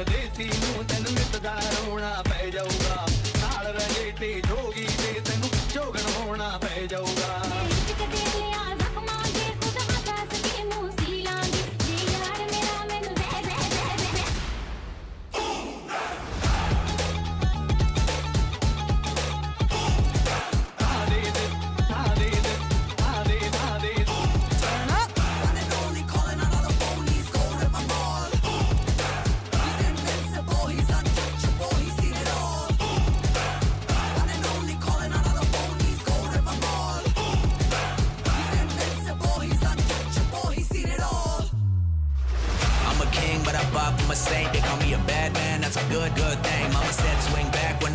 ਪਰਦੇਸੀ ਨੂੰ ਤੈਨੂੰ ਨਿਤ ਦਾ ਰੋਣਾ ਪੈ ਜਾਊਗਾ ਨਾਲ ਰਹੇ ਤੇ ਜੋਗੀ ਤੇ ਤੈਨੂੰ ਜੋਗਣ ਹੋਣਾ ਪੈ ਜਾਊਗਾ I'm a saint, they call me a bad man, that's a good thing. Mama said swing back when